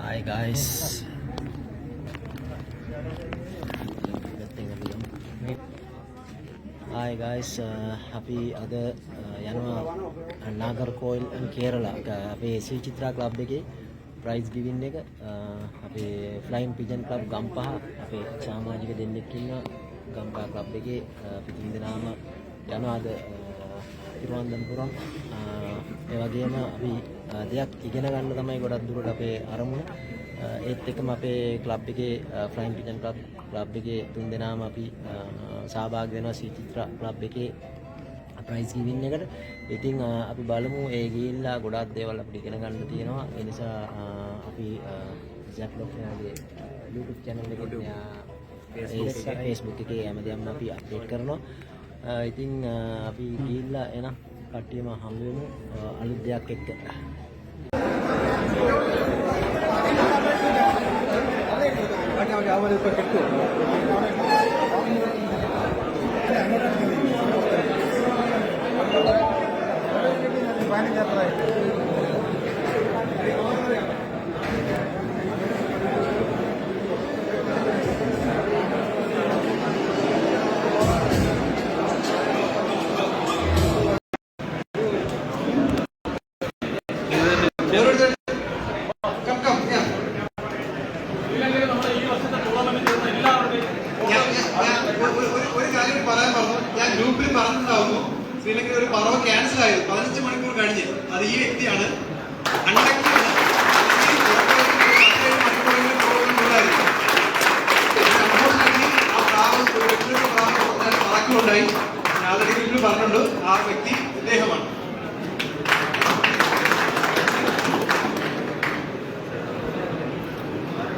Hi guys. Hi guys. Happy ada යනවා Nagarcoil and Kerala අපේ Sri Chitra club එකේ prize giving එක අපේ Flying Pigeon club ගම්පහ අපේ සමාජික දෙන්නෙක් ඉන්නවා ගම්පහ club එකේ අපි තුන් දෙනාම යනවා අද තිරුවන්දනපුරම් ඒ වගේම අපි දෙයක් ඉගෙන ගන්න තමයි ගොඩක් දුරට අපේ අරමුණ ඒත් එක්කම අපේ ක්ලබ් එකේ Flying Pigeon club එකේ තුන් දෙනාම අපි සහභාගී වෙනවා Sri Chitra club එකේ prize giving එකට. ඉතින් අපි බලමු ඒ ගිහිල්ලා ගොඩක් දේවල් අපිට ඉගෙන ගන්න තියෙනවා. ඒ නිසා අපි ජැක් ලොක්යාගේ YouTube channel එකේ Facebook එකේ හැමදේම අපි අප්ඩේට් කරනවා. ඉතින් අපි ගිහිල්ලා එන කට්ටියම හම්බ වෙමු අලුත් දෙයක් එක්ක. ശ്രീലങ്കയിൽ ഒരു പറവ ക്യാൻസൽ ആയത് 15 മണിക്കൂർ കഴിഞ്ഞ് അത് ഈ വ്യക്തിയാണ് പറക്കുണ്ടായി ആൾറെഡി പറഞ്ഞിട്ടുണ്ട് ആ വ്യക്തി ഇദ്ദേഹമാണ്.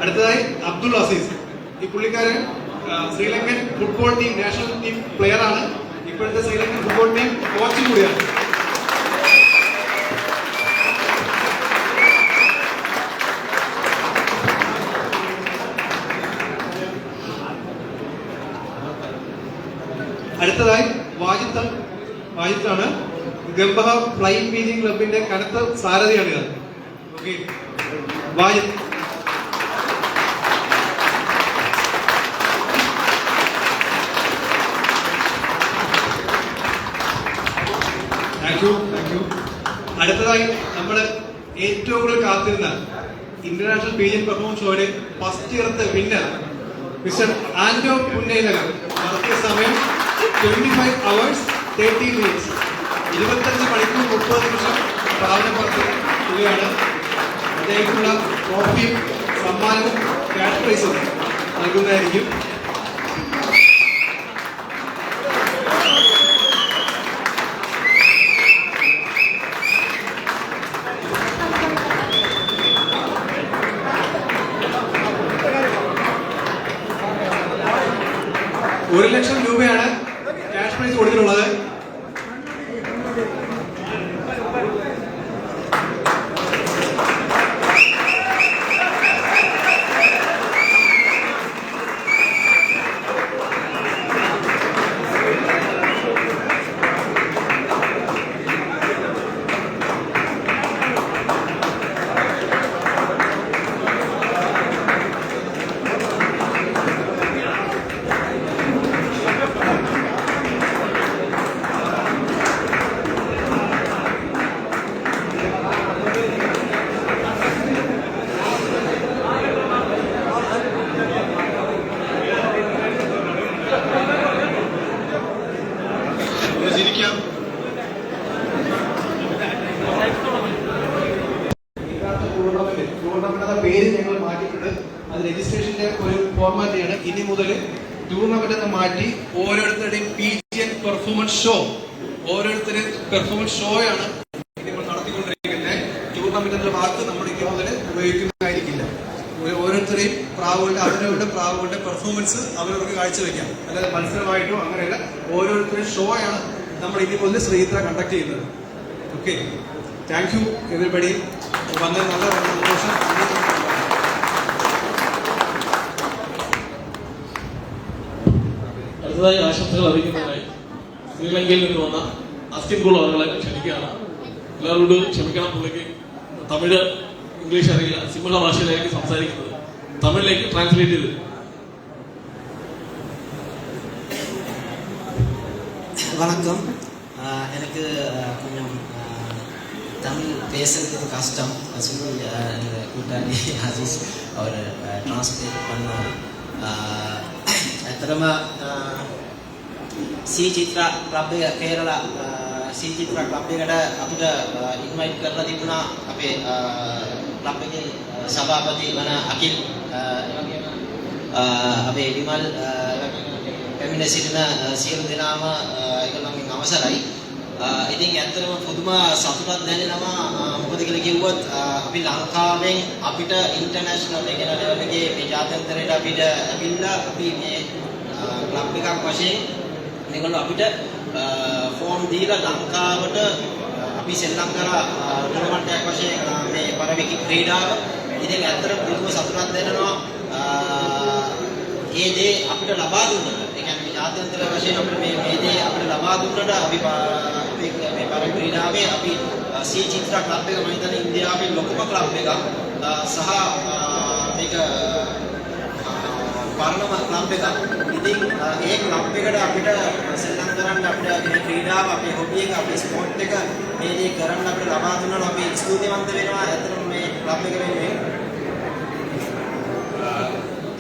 അടുത്തതായി അബ്ദുൾ അസീസ്. ഈ പുള്ളിക്കാരൻ Sri Lankan football team national team player ആണ്. ഇപ്പോഴത്തെ ശ്രീലങ്കൻ ഫുട്ബോൾ ടീം കോച്ചും കൂടിയാണ്. അടുത്തതായി വാജിത്താണ്. ഗംബഹ ഫ്ലൈയിങ് പീജിംഗ് ക്ലബിന്റെ കനത്ത സാരഥിയാണ് ഇത്. ഓക്കെ, വാജിത്ത്. അടുത്തതായി നമ്മൾ ഏറ്റവും കൂടുതൽ കാത്തിരുന്ന ഇന്റർനാഷണൽ പീജിയൻ പെർഫോമൻസ് ഷോയുടെ ഫസ്റ്റ് ഇയർത്തെ വിന്നർ മിസ്റ്റർ ആന്റോ പുന്നേലകം. നടത്തിയ സമയം 25 hours 30 minutes, 25 മണിക്കൂർ 30 നിമിഷം പ്രാവീണ്യം തുകയാണ്. അദ്ദേഹത്തിനുള്ള ട്രോഫിയും സമ്മാനവും ക്യാഷ് പ്രൈസും നൽകുന്നതായിരിക്കും. ₹1,00,000 ക്യാഷ് പ്രൈസ് കൊടുത്തിട്ടുള്ളത്. ടൂർണമെന്റ് പേര് ഞങ്ങൾ മാറ്റിയിട്ടുണ്ട്. അത് രജിസ്ട്രേഷന്റെ ഒരു ഫോർമാറ്റാണ്. ഇനി മുതൽ ടൂർണമെന്റ് എന്ന് മാറ്റി ഓരോരുത്തരുടെയും പീജിയൻ പെർഫോമൻസ് ഷോ, ഓരോരുത്തരുടെ പെർഫോമൻസ് ഷോയാണ് ഇനി നമ്മൾ നടത്തിക്കൊണ്ടിരിക്കുന്നത്. ടൂർണമെന്റ് എന്ന വാക്ക് നമ്മൾ ഇനി മുതൽ ഉപയോഗിക്കുന്നതായിരിക്കില്ല. ഓരോരുത്തരെയും അവരവരുടെ പ്രാവുകളുടെ പെർഫോമൻസ് അവരവർക്ക് കാഴ്ചവെക്കാം. അല്ലാതെ മത്സരമായിട്ടോ അങ്ങനെയല്ല, ഓരോരുത്തരുടെ ഷോയാണ് നമ്മൾ ഇനി മുതൽ ശ്രീത്ര കണ്ടക്ട് ചെയ്യുന്നത്. Okay, thank you everybody. വന്ന നല്ല സന്തോഷം. അടുത്തതായി ആശംസകൾ അറിയിക്കുന്നതിനായി ശ്രീലങ്കയിൽ നിന്ന് വന്ന അസ്റ്റിൻ ഗോൾ അവരെ ക്ഷണിക്കുകയാണ്. എല്ലാവരോടും ക്ഷമിക്കണം, പുള്ളിക്ക് തമിഴ് ഇംഗ്ലീഷ് അറിയില്ല, സിംഹള ഭാഷയിലായിരിക്കും സംസാരിക്കുന്നത്. തമിഴിലേക്ക് ട്രാൻസ്ലേറ്റ് ചെയ്ത്. வணக்கம். எனக்கு கொஞ்சம் தமிழ் பேசுறதுக்கு கஷ்டம். சொல்லி கூட்டாளி அஜீஸ் அவர் டிரான்ஸ்லேட் பண்ணார். ඇත්තටම සී චිත්‍රා ක්ලබ් එක කේරළා සී චිත්‍රා ක්ලබ් එකට අපිට ඉන්වයිට් කරලා තිබුණා අපේ ක්ලබ් එකේ සභාපති වන අකිල් එවැගේම අපේ විමල් පැමිණ සිටින සියලු දෙනාම ඒගොල්ලන්ගෙන් අවසරයි. ඉතින් ඇත්තටම පුදුම සතුටක් දැනෙනවා. මොකද කියලා කිව්වොත් අපි ලංකාවෙන් අපිට ඉන්ටර්නැෂනල් එක ලෙවල් එකේ මේ ජාත්‍යන්තරයට අපිට ඇවිල්ලා අපි මේ ක්ලබ් එකක් වශයෙන් මේගොල්ලෝ අපිට ෆෝම් දීලා ලංකාවට අපි සෙල්ලම් කරා ටූර්නමන්ට් එකක් වශයෙන් මේ පරවිකි ක්‍රීඩාව. ඉතින් ඇත්තටම පුදුම සතුටක් දැනෙනවා. ඒ දේ අපිට ලබා දුන්නා. ඒ කියන්නේ ජාත්‍යන්තර වශයෙන් අපිට මේ දේ අපිට ලබා දුන්නට අපි මේ පරම ක්‍රීඩාවේ අපි සී චිත්‍රා ක්ලබ් එක මම හිතන්නේ ඉන්දියාවේ ලොකුම ක්ලබ් එකක් සහ මේක පරණම ක්ලබ් එකක්. ඉතින් ඒ ක්ලබ් එකට අපිට සෙල්ලම් කරන්න අපිට මේ ක්‍රීඩාව අපේ හොබි එක අපේ ස්පෝර්ට් එක මේ දේ කරන්න අපිට ලබා දුන්නා. අපි ස්තුතිවන්ත වෙනවා ඇත්තටම මේ ක්ලබ් එක වෙනුවෙන්.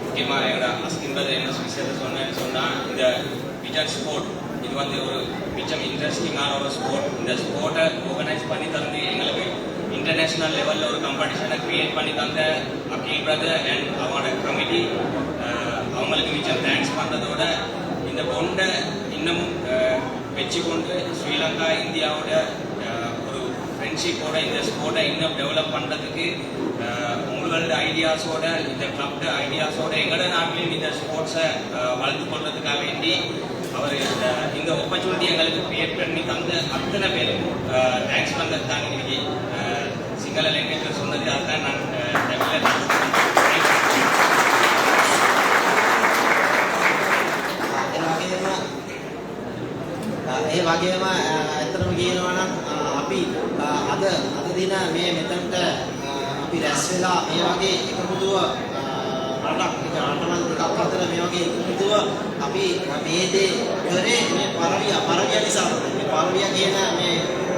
முக்கியமாக எங்களோட அஸ்கின்பது என்ன விஷயத்தை சொன்னா இந்த பிஜன் ஸ்போர்ட் இது வந்து ஒரு மிச்சம் இன்ட்ரெஸ்டிங்கான ஒரு ஸ்போர்ட். இந்த ஸ்போர்ட்டை ஆர்கனைஸ் பண்ணி தந்து எங்களுக்கு இன்டர்நேஷ்னல் லெவலில் ஒரு காம்படிஷனை க்ரியேட் பண்ணி தந்த அகில் பிரதர் அண்ட் அவங்களோட கமிட்டி அவங்களுக்கு மிச்சம் தேங்க்ஸ் பண்ணுறதோட இந்த பொண்டை இன்னமும் வச்சு கொண்டு ஸ்ரீலங்கா இந்தியாவோட ஒரு ஃப்ரெண்ட்ஷிப்போட இந்த ஸ்போர்ட்டை இன்னும் டெவலப் பண்ணுறதுக்கு உங்களோட ஐடியாஸோட இந்த கிளப்ட ஐடியாஸோட எங்களோட நாட்டிலையும் இந்த ஸ்போர்ட்ஸை வளர்த்து கொள்றதுக்காக வேண்டி அவர் இந்த ஆப்பர்ச்சுனிட்டி எங்களுக்கு கிரியேட் பண்ணி தந்த அத்தனை பேரும் தேங்க்ஸ் பண்ணுறது தான் இன்னைக்கு சிங்கள லாங்குவேஜில் சொன்னது. அதுதான் நான் தமிழில் ඒ වගේම ඇත්තටම කියනවා නම් අපි අද දින මේ මෙතනට අපි රැස් වෙලා මේ වගේ එකමුතුව රටක් රටවල් දෙකක් අතර මේ වගේ එකමුතුව අපි මේ දේ කරේ මේ පරවිය නිසා. මේ පරවිය කියන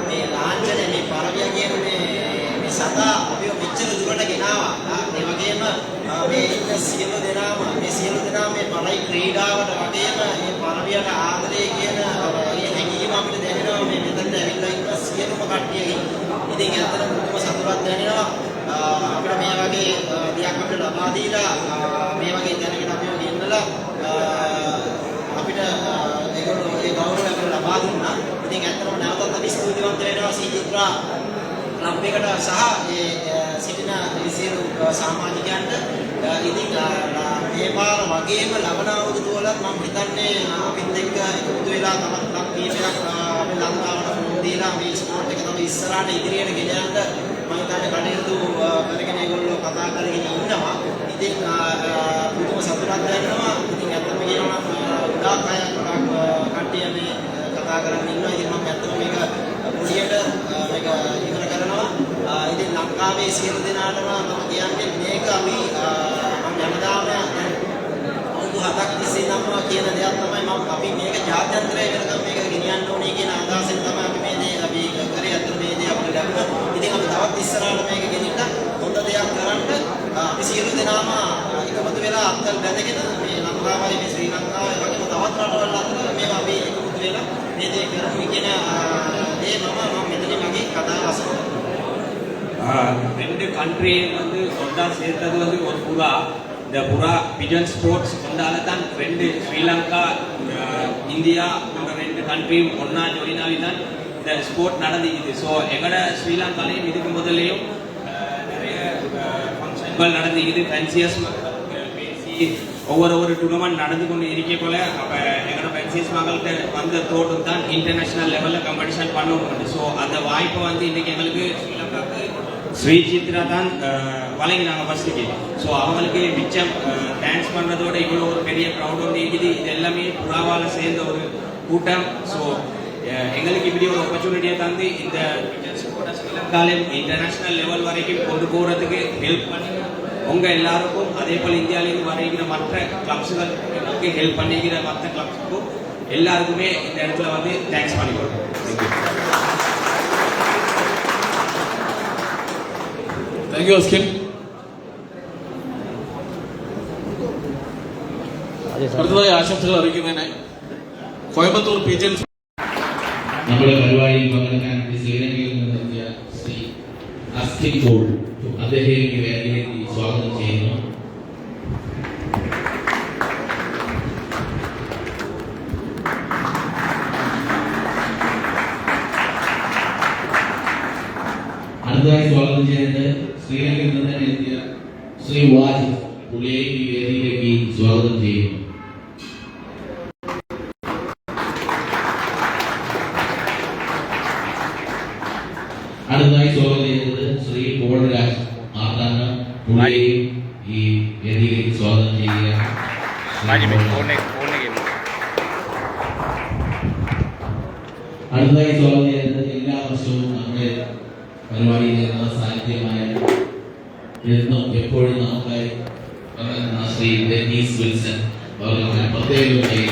මේ ලාංඡනය මේ පරවිය කියන මේ සතා අපිව මෙච්චර දුරට ගෙනාවා. ඒ වගේම මේ ඉන්න සියලු දෙනාම මේ පරයි ක්‍රීඩාවට වගේම මේ පරවියට ආදරය කියන හැඟීම අපිට දැනෙනවා මේ මෙතනට ඇවිල්ලා ඉන්න සියලුම කට්ටියගෙන්. ඉතින් ඇත්තටම පුදුම සතුටක් දැනෙනවා. අපිට මේ වගේ දෙයක් අපිට ලබා දීලා මේ වගේ දැනකට අපිව ගෙන්නලා අපිට ඒගොල්ලෝ ඒ ගෞරවය අපිට ලබා දුන්නා. ඉතින් ඇත්තටම නැවතත් අපි ස්තුතිවන්ත වෙනවා සී චිත්‍රා ක්ලබ් එකට සහ ඒ සිටින සියලු සමාජිකයන්ට. ඉතින් මේ පාර වගේම ලබන අවුරුදු වලත් මම හිතන්නේ අපිත් එක්ක එකතු වෙලා තවත් ක්ලබ් කීපයක් අපි ලංකාවට ෆෝන් දීලා මේ ස්පෝර්ට් එක තමයි ඉස්සරහට ඉදිරියට ගෙන යන්න මම හිතන්නේ කටයුතු කරගෙන ඒගොල්ලෝ කතා කරගෙන ඉන්නවා. ඉතින් පුදුම සතුටක් දැනෙනවා. ඉතින් අතම කියනවා ගොඩාක් අය කට්ටිය මේ කතා කරගෙන ඉන්නවා. ඉතින් මම ඇත්තටම මේක පොඩියට මේක ඉවර කරනවා. ඉතින් ලංකාවේ සියලු දෙනාටම මම කියන්නේ මේක අපි මම යනදාම අවුරුදු 7ක් තිස්සේ නම් කියන දෙයක් තමයි අපි මේක ජාත්‍යන්තරය වෙනකම් මේක ගෙනියන්න ඕනේ කියන අදහසෙන් තමයි අපි මේ දේ අපි කරේ. අතන මේ දේ අපිට ලැබුණා. ඉතින් අපි තවත් ඉස්සරහට මේක ගෙනින්න හොඳ දෙයක් කරන්න අපි සියලු දෙනාම එකමුතු වෙලා අත්දැක බැඳගෙන මේ ලංකාවයි මේ ශ්‍රී ලංකාවයි වගේම තවත් රටවල් අතර මේවා අපි එකමුතු වෙලා මේ දේ කරමු කියන දේ මම මෙතනින් මගේ කතාව අසනවා. ரெண்டு கண்ட்ரி வந்து ஒன்றா சேர்த்தது வந்து ஒரு புறா. இந்த புறா பிஜன் ஸ்போர்ட்ஸ் கொண்டால தான் ரெண்டு ஸ்ரீலங்கா இந்தியா போன்ற ரெண்டு கண்ட்ரியும் ஒன்றா ஜோயினாவி தான் இந்த ஸ்போர்ட் நடந்துக்குது. ஸோ எங்களோட ஸ்ரீலங்காலையும் இதுக்கு முதல்லையும் நிறைய ஃபங்க்ஷன்கள் நடந்துக்குது. ஃபேன்சியஸ் பேசி ஒவ்வொரு டூர்னமெண்ட் நடந்து கொண்டு இருக்க போல அப்போ எங்களோட ஃபேன்சியஸ் மக்கள்கிட்ட வந்த தோட்டம் தான் இன்டர்நேஷ்னல் லெவலில் காம்படிஷன் பண்ணணும். ஸோ அந்த வாய்ப்பை வந்து இன்றைக்கி எங்களுக்கு ஸ்ரீலங்காவுக்கு ஸ்ரீ சித்ரா தான் வழங்கினாங்க ஃபர்ஸ்ட்டுக்கு. ஸோ அவங்களுக்கு மிச்சம் டான்ஸ் பண்ணுறதோட இவ்வளோ ஒரு பெரிய க்ரௌட் வந்து இருக்குது. இது எல்லாமே புறாவால் சேர்ந்த ஒரு கூட்டம். ஸோ எங்களுக்கு இப்படி ஒரு ஆப்பர்ச்சுனிட்டியை தந்து இந்த ஸ்ரீலங்காவில் இன்டர்நேஷ்னல் லெவல் வரைக்கும் கொண்டு போகிறதுக்கு ஹெல்ப் பண்ணி உங்கள் எல்லாருக்கும் அதே போல் இந்தியாவிலேருந்து வரைக்கிற மற்ற கிளப்ஸுகளுக்கு ஹெல்ப் பண்ணிக்கிற மற்ற கிளப்ஸுக்கும் எல்லாருக்குமே இந்த இடத்துல வந்து தேங்க்ஸ் பண்ணிக்கிறோம். தேங்க்யூ அஸ்கின். അടുത്തതായി ആശംസകൾ അറിയിക്കുന്നതിന് കോയമ്പത്തൂർ പീച്ചൻ നമ്മുടെ പരിപാടിയിൽ പങ്കെടുക്കാൻ ശ്രീലങ്കയിൽ നിന്നെത്തിയ ശ്രീ അസ്കിൻ പോൾ അദ്ദേഹത്തെ വേദിയിലേക്ക് സ്വാഗതം ചെയ്യുന്നു. അടുത്തതായി സ്വാഗതം ചെയ്യുന്നത് ശ്രീലങ്കയിൽ നിന്ന് തന്നെ എത്തിയ ശ്രീ വാജിദ് പുള്ളിയെ ഈ വേദിയിലേക്ക് സ്വാഗതം ചെയ്യുന്നു. അടുത്തതായി സ്വാഗതം ചെയ്യുന്നത് ശ്രീ പോൾരാജ് മാർത്താണ്ഡ പുള്ളിയെയും ഈ വേദിയിലേക്ക് സ്വാഗതം ചെയ്യുക. അടുത്തതായി സ്വാഗതം ചെയ്യുന്നത് എല്ലാ വർഷവും നമ്മുടെ പരിപാടിയിൽ നിന്ന് സാന്നിധ്യമായ എന്നും എപ്പോഴും നമുക്കായി ശ്രീ ഡെന്നീസ് വിൽസൺ അവർക്ക് പ്രത്യേകമായി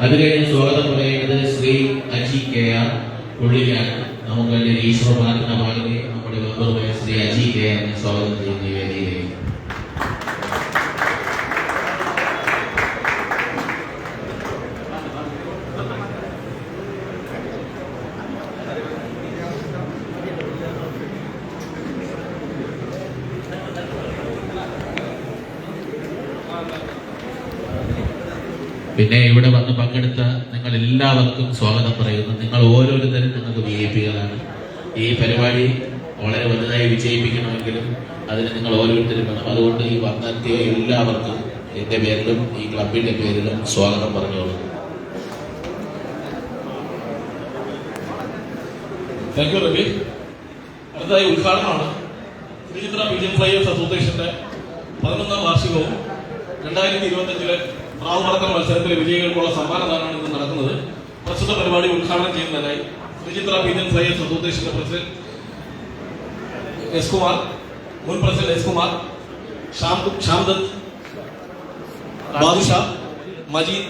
അത് കഴിഞ്ഞ് സ്വാഗതം പറയുന്നത് ശ്രീ അജി കെ ആർ പുള്ളിയാണ്. നമുക്ക് വേണ്ടി ഈശ്വര പ്രാർത്ഥന പാടുകയും നമ്മുടെ മെമ്പറുമായ ശ്രീ അജി കെ ആറിനെ സ്വാഗതം ചെയ്യുന്ന ഈ വേദിയിലേക്ക്. പിന്നെ ഇവിടെ വന്ന് പങ്കെടുത്ത നിങ്ങൾ എല്ലാവർക്കും സ്വാഗതം പറയുന്നു. നിങ്ങൾ ഓരോരുത്തരും നിങ്ങൾക്ക് വിജയിപ്പികളാണ്. ഈ പരിപാടി വളരെ വലുതായി വിജയിപ്പിക്കണമെങ്കിലും അതിന് നിങ്ങൾ ഓരോരുത്തരും വേണം. അതുകൊണ്ട് ഈ വന്നെത്തിയ എല്ലാവർക്കും എൻ്റെ പേരിലും ഈ ക്ലബിൻ്റെ പേരിലും സ്വാഗതം പറഞ്ഞോളൂ. Thank you Ravi. അടുത്തതായി ഉദ്ഘാടനമാണ്. ശ്രീചിത്ര പീജിയൻ ഫ്ലൈയേഴ്സ് അസോസിയേഷന്റെ 11ാം വാർഷികവും 2025 പ്രാവ് പറക്കൽ മത്സരത്തിലെ വിജയികൾക്കുള്ള സമ്മാനദാനമാണ് ഇന്ന് നടക്കുന്നത്. പ്രസ്തുത പരിപാടി ഉദ്ഘാടനം ചെയ്യുന്നതിനായി ശ്രീചിത്ര പീജിയൻ ഫ്ലൈയേഴ്സ് അസോസിയേഷന്റെ പ്രസിഡന്റ് എസ് കുമാർ, മുൻ പ്രസിഡന്റ് എസ് കുമാർ, ശ്യാംദത്ത്, ബാദുഷ, മജീദ്,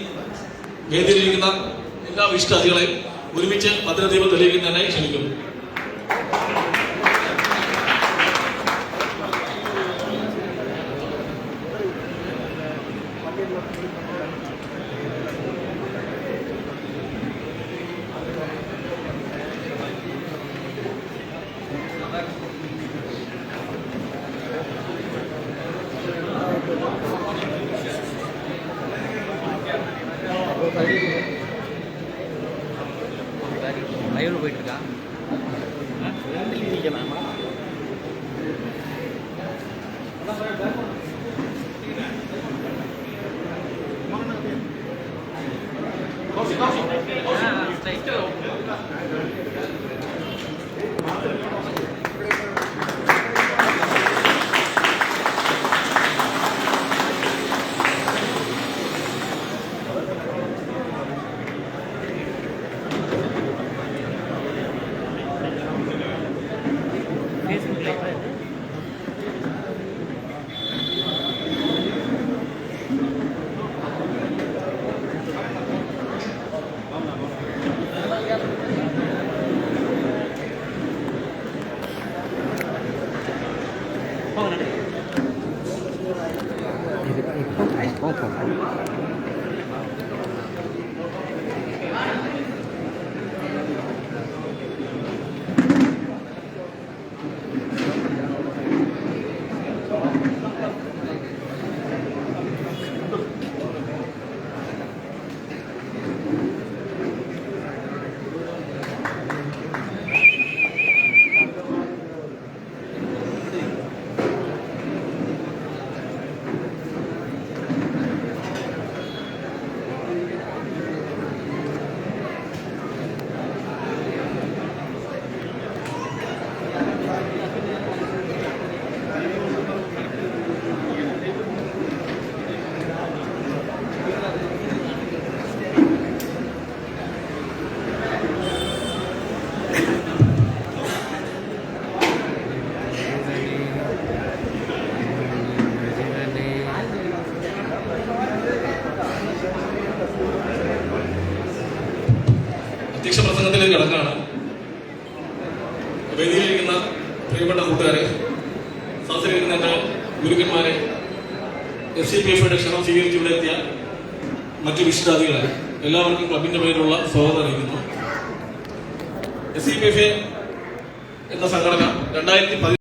വേദിയിലിരിക്കുന്ന എല്ലാ വിശിഷ്ടാതികളെയും ഒരുമിച്ച് ഭദ്രദീപം തെളിയിക്കുന്നതിനായി ക്ഷണിക്കുന്നു. போயிட்டு இருக்கா പ്രിയപ്പെട്ട കൂട്ടുകാരെ, സദസ്സിലിരുന്ന എൻ്റെ ഗുരുക്കന്മാരെ, SCPF-യുടെ ക്ഷണം സ്വീകരിച്ച് ഇവിടെ എത്തിയ മറ്റു വിശിഷ്ടാതികളെ എല്ലാവർക്കും ക്ലബിന്റെ പേരിലുള്ള സ്വാഗതം അറിയിക്കുന്നു. SCPF എന്ന സംഘടന 2010